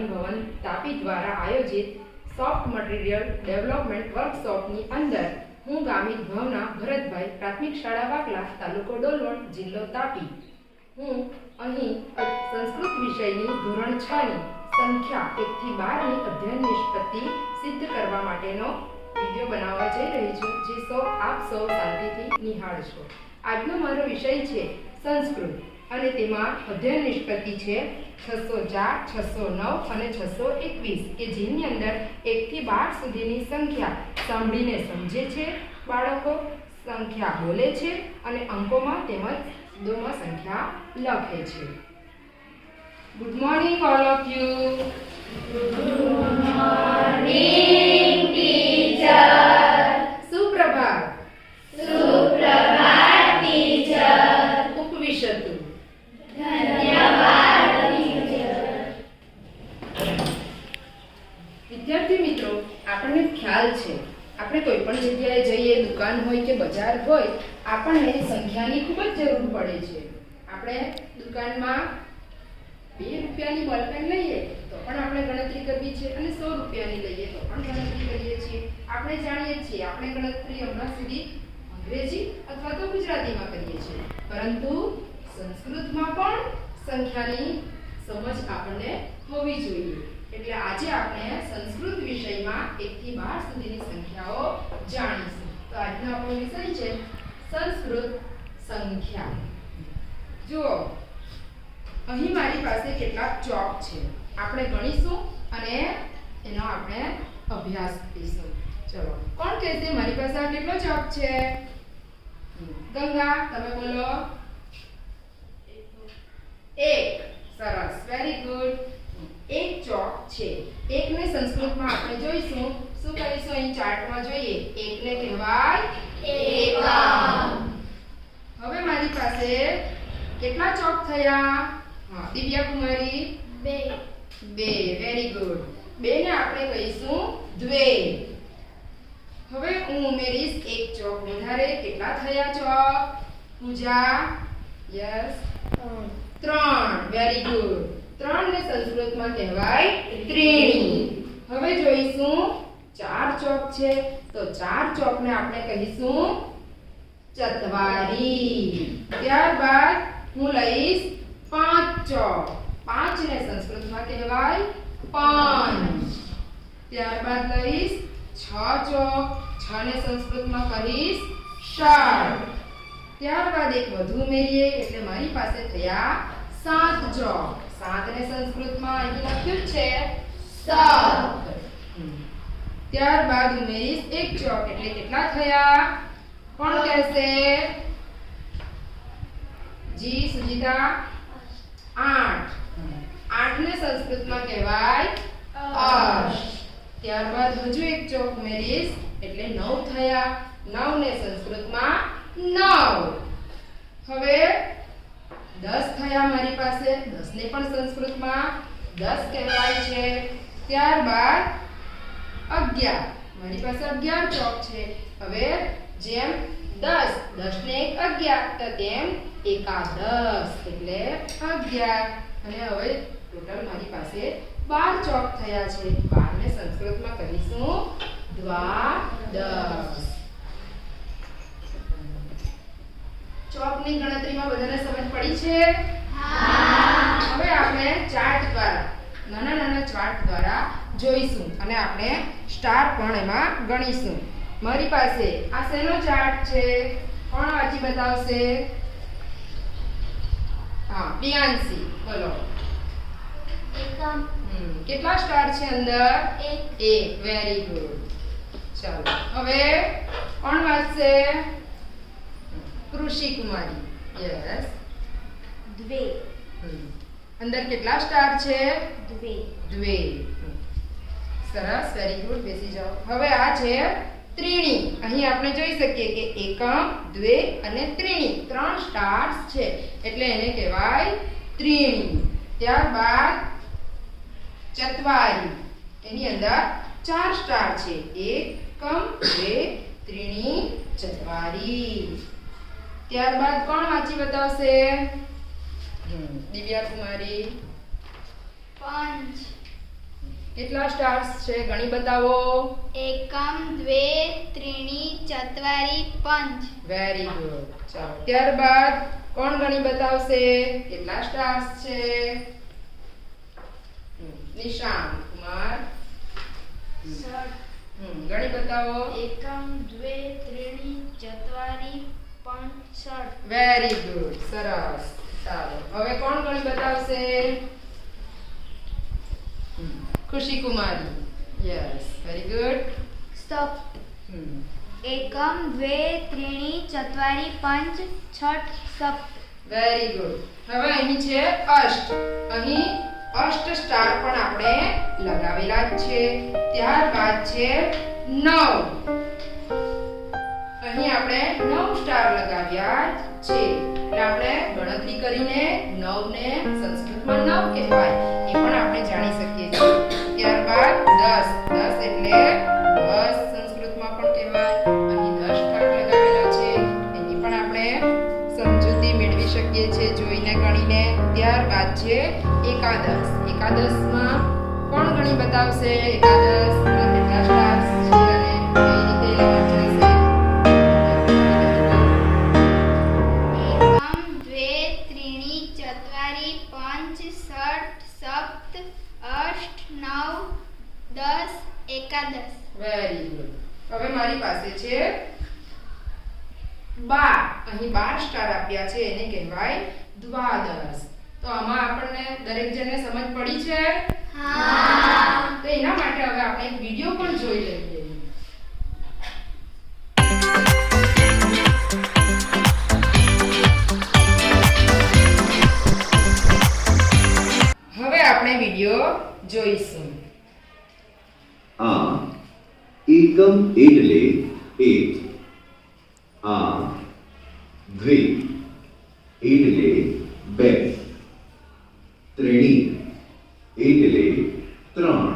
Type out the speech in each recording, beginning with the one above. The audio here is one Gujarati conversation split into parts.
તાલીમ ભવન તાપી દ્વારા આયોજિત સોફ્ટ મટીરિયલ ડેવલપમેન્ટ વર્કશોપની અંદર હું ગામિત ભાવના ભરતભાઈ પ્રાથમિક શાળા વાકલા તાલુકો ડોલવણ જિલ્લો તાપી હું અહીં સંસ્કૃત વિષયની ધોરણ 6 ની સંખ્યા 1 થી 12 ની અધ્યયન નિષ્પત્તિ સિદ્ધ કરવા માટેનો વિડિયો બનાવવા જઈ રહી છું, જે આપ સૌ શાંતિથી નિહાળશો. આજનો મારો વિષય છે સંસ્કૃત અને તેમાં અધ્યયન નિષ્પત્તિ છે 604, 609 અને 621 કે જેની અંદર 1 થી 12 સુધીની સંખ્યા સાંભળીને સમજે છે બાળકો, સંખ્યા બોલે છે અને અંકોમાં તેમજ શબ્દોમાં સંખ્યા લખે છે. Good morning all of you. Good morning, teacher. સુપ્રભાત. સુપ્રભાત, teacher. ઉપવિશતુ. ધન્યવાદ, teacher. વિદ્યાર્થી મિત્રો, આપણને ખ્યાલ છે આપણે કોઈ પણ જગ્યાએ જઈએ, દુકાન હોય કે બજાર હોય, આપણને સંખ્યાની ખૂબ જ જરૂર પડે છે. આપણે દુકાનમાં 2 રૂપિયાની બોલપેન લઈએ તો પણ આપણે ગણતરી કરવી છે અને 100 રૂપિયાની લઈએ તો પણ ગણતરી કરીએ છીએ. આપણે જાણીએ છીએ આપણે ગણતરી હમણાં સુધી અંગ્રેજી અથવા તો ગુજરાતીમાં કરીએ છીએ, પરંતુ સંસ્કૃતમાં પણ સંખ્યાની સમજ આપણને હોવી જોઈએ. એટલે આજે આપણે સંસ્કૃત વિષયમાં 1 થી 12 સુધીની સંખ્યાઓ જાણીશું. તો આજનો આપણો વિષય છે સંસ્કૃત સંખ્યા. જુઓ, અહીં મારી પાસે કેટલાક ચોક છે, આપણે ગણીશું અને એનો આપણે અભ્યાસ કરીશું. ચલો, કોણ કહેશે મારી પાસે આ કેટલો ચોક છે? ગંગા, તમે બોલો. 1. સરસ, વેરી ગુડ. 1 ચોક છે. 1 ને સંસ્કૃતમાં આપણે જોઈશું, શું કહીશું? અહીં ચાર્ટમાં જોઈએ, 1 ને કહેવાય એકમ. હવે મારી પાસે કેટલા ચોક થયા? હા, દિવ્યા કુમારી? 2. Very good. 2 ને આપણે કહીશું દ્વે. હવે હું ઉમેરીશ 1 ચોક વધારે. કેટલા થયા ચોક? પૂજા? યસ. 3. Very good. 3 ને સંસ્કૃતમાં કહેવાય ત્રીણી. હવે જોઈશું 4 ચોક છે, તો 4 ચોકને આપણે કહીશું ચત્વારી. ત્યારબાદ હું લઈશ 5 ચોક. 5 ને સંસ્કૃતમાં કહેવાય પાંચ. ત્યારબાદ લઈશ 6 ચોક. 6 ને સંસ્કૃતમાં કહીશ ષાઢ. ત્યારબાદ એક વધુ ઉમેરીએ એટલે મારી પાસે થયા 7 ચોક. 7 ને સંસ્કૃતમાં અહીં લખ્યું છે સત. ત્યારબાદ ઉમેરીશ 1 ચોક એટલે કેટલા થયા? કોણ કહેશે? જી સુજીતા? 8. 8 ને સંસ્કૃતમાં કહેવાય અષ્ટ. ત્યારબાદ હજુ 1 ચોક ઉમેરીશ એટલે 9 થયા. 9 ને સંસ્કૃતમાં 9. હવે 10 થયા મારી પાસે. 10 ને પણ સંસ્કૃતમાં 10 કહેવાય છે. ત્યારબાદ 11. મારી પાસે 11 ચોક છે. હવે જેમ 10 ને 1 11 તો તેમ એકાદશ એટલે 11. અને હવે ટોટલ મારી પાસે 12 ચોક થયા છે. 12 ને સંસ્કૃતમાં કહીશું દ્વાદશ. ચોકની ગણતરીમાં બધાને સમજ પડી છે? હા. હવે આપણે ચાર્ટ દ્વારા, નાના ચાર્ટ દ્વારા જોઈશું અને આપણે સ્ટાર પણ એમાં ગણીશું. મારી પાસે આ શેનો ચાર્ટ છે? કોણ વાંચી બતાવશે? હા, પ્રિયાંશી બોલો. એકમ. કેટલા સ્ટાર છે અંદર? 1. Very good. ચાલો, હવે કોણ વાંચશે? કૃષિ કુમારી. યસ. 2. અંદર કેટલા સ્ટાર છે? 2. સરસ, વેરી ગુડ. બેસી જાઓ. હવે આ છે ત્રીણી. અહીં આપણે જોઈ શકીએ કે એકમ, દ્વે અને ત્રીણી 3 સ્ટાર્સ છે એટલે એને કહેવાય ત્રીણી. ત્યારબાદ ચત્વારી. એની અંદર 4 સ્ટાર છે. એકમ, દ્વે, ત્રીણી, ચત્વારી. ત્યારબાદ કોણ વાંચી બતાવશે? દિવ્યા કુમારી? 5. કેટલા સ્ટાર્સ છે ગણી બતાવો. एकम द्वे त्रीणि चत्वारि पंच વેરી ગુડ. ચાલો ત્યારબાદ કોણ ગણી બતાવશે કેટલા સ્ટાર્સ છે? નિશાંત કુમાર. ગણી બતાવો. एकम द्वे त्रीणि चत्वारि पंच षट् વેરી ગુડ. સરસ. ચાલો હવે કોણ ગણી બતાવશે? ખુશી કુમારી. Yes very good. सप्त एकम द्वे त्रीणि चत्वारि पंच षट् सप्त વેરી ગુડ. હવે અહીં છે અષ્ટ. અહીં અષ્ટ સ્ટાર પણ આપણે લગાવેલા જ છે. ત્યારબાદ છે 9. અહીં આપણે 9 સ્ટાર લગાવ્યા છે. એટલે આપણે ગણતરી કરીને 9 ને સંસ્કૃતમાં 9 કહેવાય એ પણ આપણે જાણી શકીએ છીએ. ત્યારબાદ 10. 10 એટલે 10 સંસ્કૃતમાં પણ કહેવાય. અહીં 10 સ્ટાર લગાવેલા છે એની પણ આપણે સમજૂતી મેળવી શકીએ છીએ જોઈને ગણીને. ત્યારબાદ છે એકાદશ. એકાદશમાં કોણ ગણી બતાવશે? એકાદશ કેટલા સ્ટાર્સ છે અને કઈ રીતે લગાવશે? एकम द्वे त्रीणि चत्वारि पंच षट् सप्त अष्ट नव दस एकादश વેરી ગુડ. હવે મારી પાસે છે 12. અહીં 12 સ્ટાર આપ્યા છે એને કહેવાય દ્વાદશ. તો આમાં આપણને દરેક જણને સમજ પડી છે? हाँ તો એના માટે હવે આપણે એક વિડિયો પણ જોઈ લઈએ. હવે આપણે વિડિયો જોઈશું. આ એકમ એટલે 1. આ દ્વિ એટલે 2. ત્રીણિ એટલે 3.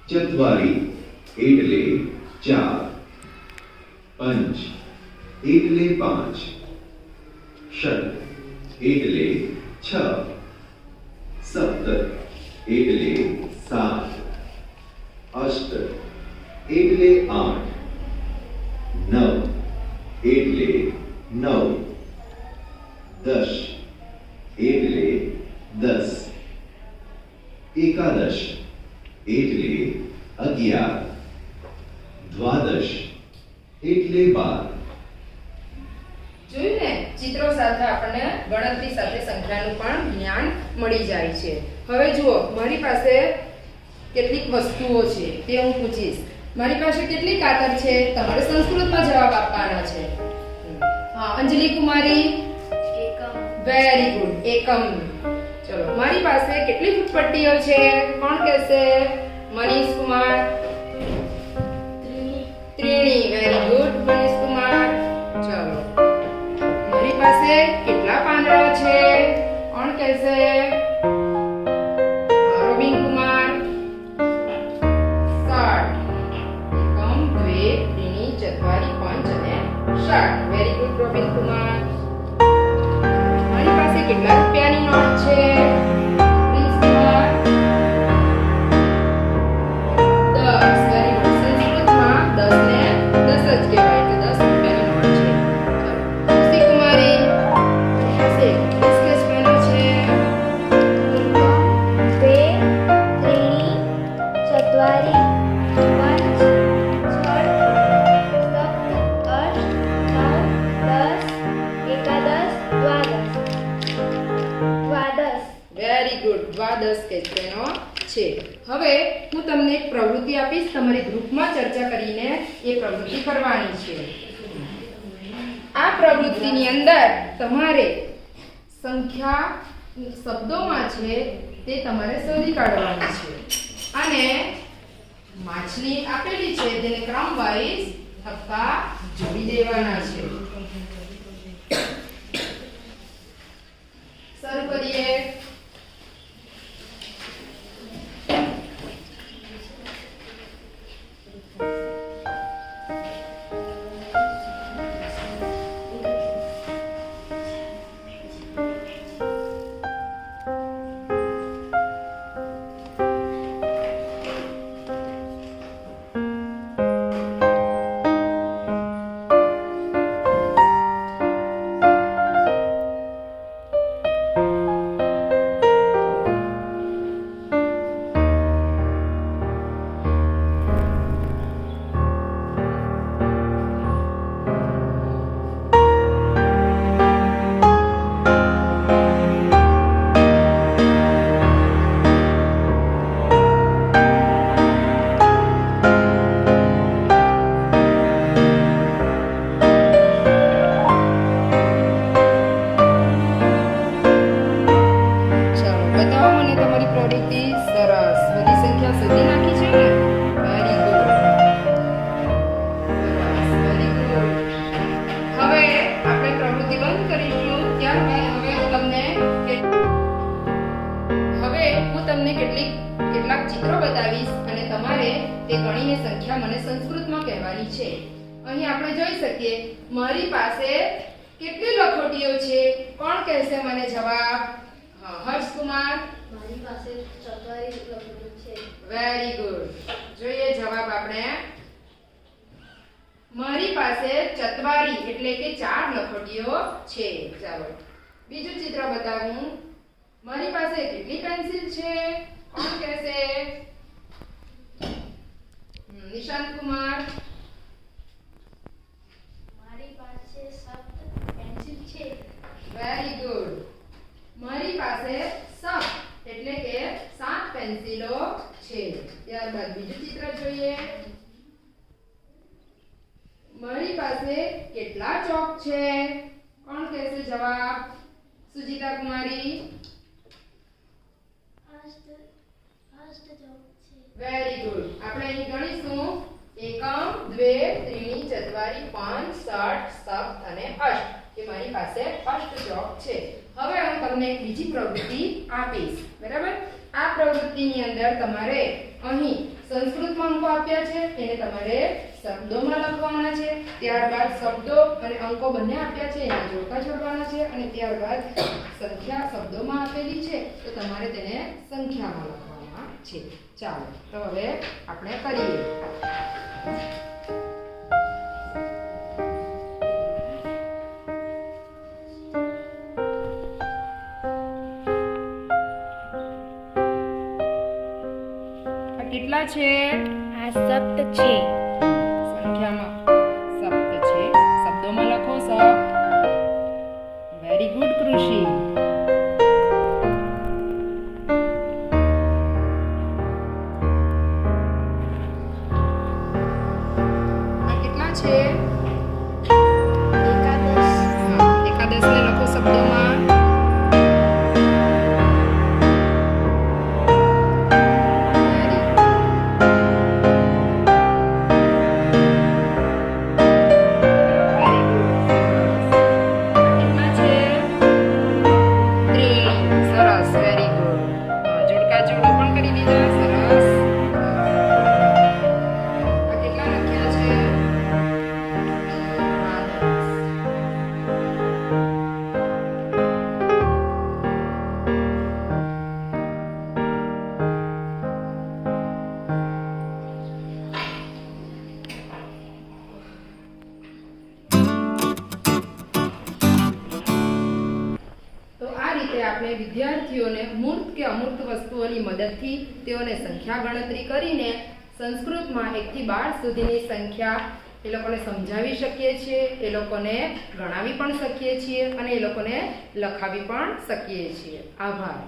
ચત્વારી એટલે 4. પંચ એટલે 5. ષટ એટલે 6. સપ્ત એટલે 7. અષ્ટ એટલે 8. 9 એટલે 9. 10 એટલે 10. એકાદશ એટલે 11. દ્વાદશ એટલે 12. જોયું ને, ચિત્રો સાથે આપણને ગણતરી સાથે સંખ્યાનું પણ જ્ઞાન મળી જાય છે. હવે જુઓ, મારી પાસે કેટલીક વસ્તુઓ છે તે હું પૂછીશ. મારી પાસે કેટલી કાતર છે? તમારે સંસ્કૃતમાં જવાબ આપવાના છે. હા, અંજલિ કુમારી. एकम વેરી ગુડ. એકમ. ચલો, મારી પાસે કેટલી ફૂટપટ્ટીઓ છે? કોણ કહેશે? મનીષ કુમાર. त्रीणि ત્રીણી. Very good Manish Kumar. ચલો, મારી પાસે કેટલા પાંદડા છે? કોણ કહેશે? રોબિન કુમાર. 60. એકમ, દ્વે, ત્રીણી, ચત્વારી, પંચ અને 60. Very good Robin Kumar. મારી પાસે કેટલા રૂપિયાની નોટ છે? પ્રિન્સ કુમાર. 10. Very good. સંસ્કૃતમાં 10 ને 10 જ કહેવાય, તો 10 રૂપિયાની નોટ છે. ચલો, ખુશી કુમારી. ખુશી, સ્કેચ પેનો છે. द्वे त्रीणि चत्वारि पंच षट् सप्त अष्ट नव दस एकादश द्वादश द्वादश વેરી ગુડ. દ્વાદશ સ્કેચ પેનો છે. હવે હું તમને એક પ્રવૃત્તિ આપીશ, તમારી ગ્રુપમાં ચર્ચા કરીને એ પ્રવૃત્તિ કરવાની છે. આ પ્રવૃત્તિની અંદર તમારે સંખ્યા શબ્દોમાં છે તે તમારે શોધી કાઢવાની છે અને માછલી આપેલી છે તેને ક્રમ વાઇઝ થપ્પા જોડી દેવાના છે. શરૂ કરીએ. ગણીને સંખ્યા મને સંસ્કૃતમાં કહેવાની છે. અહીં આપણે જોઈ શકીએ મારી પાસે કેટલી લખોટીઓ છે. કોણ કહેશે મને જવાબ? હર્ષકુમાર. મારી પાસે ચકવારી લખેલું છે. Very good. જોઈએ જવાબ આપણે. મારી પાસે ચતવારી એટલે કે 4 લખોટીઓ છે. ચાલો બીજું ચિત્ર બતાવું. મારી પાસે કેટલી પેન્સિલ છે? કોણ કહેશે? નિશાંત કુમાર. મારી પાસે 7 પેન્સિલ છે. Very good. મારી પાસે 7 એટલે કે 7 પેન્સિલો છે. ત્યારબાદ બીજું ચિત્ર જોઈએ. મારી પાસે કેટલા ચોક છે? કોણ કહેશે જવાબ? સુજીતા કુમારી. 8 ચોક છે. Very good. આપણે અહીં ગણીશું એકમ, દ્વે, ત્રીણી, ચત્વારી, પાંચ, ષટ, સપ્ત અને અષ્ટ. કે મારી પાસે અષ્ટ ચોક છે. હવે હું તમને એક બીજી પ્રવૃત્તિ આપીશ. બરાબર? આ પ્રવૃત્તિની અંદર તમારે અહીં સંસ્કૃતમાં અંકો આપ્યા છે એને તમારે શબ્દોમાં લખવાના છે. ત્યારબાદ શબ્દો અને અંકો બંને આપ્યા છે એના જોડકા જોડવાના છે અને ત્યારબાદ સંખ્યા શબ્દોમાં આપેલી છે તો તમારે તેને સંખ્યામાં લખવાના છે. ચાલો તો હવે આપણે કરીએ. આ કેટલા છે? આ સપ્ત છે. સંખ્યામાં સપ્ત છે. શબ્દોમાં લખો સપ્ત. વેરી ગુડ કૃષિ. આ કેટલા છે? એકાદશ. એકાદશ ને લખો શબ્દોમાં. આપણે વિદ્યાર્થીઓને મૂર્ત કે અમૂર્ત વસ્તુઓની મદદથી તેઓને સંખ્યા ગણતરી કરીને સંસ્કૃતમાં 1 થી 12 સુધીની સંખ્યા એ લોકોને સમજાવી શકીએ છીએ, એ લોકોને ગણાવી પણ શકીએ છીએ અને એ લોકોને લખાવી પણ શકીએ છીએ. આભાર.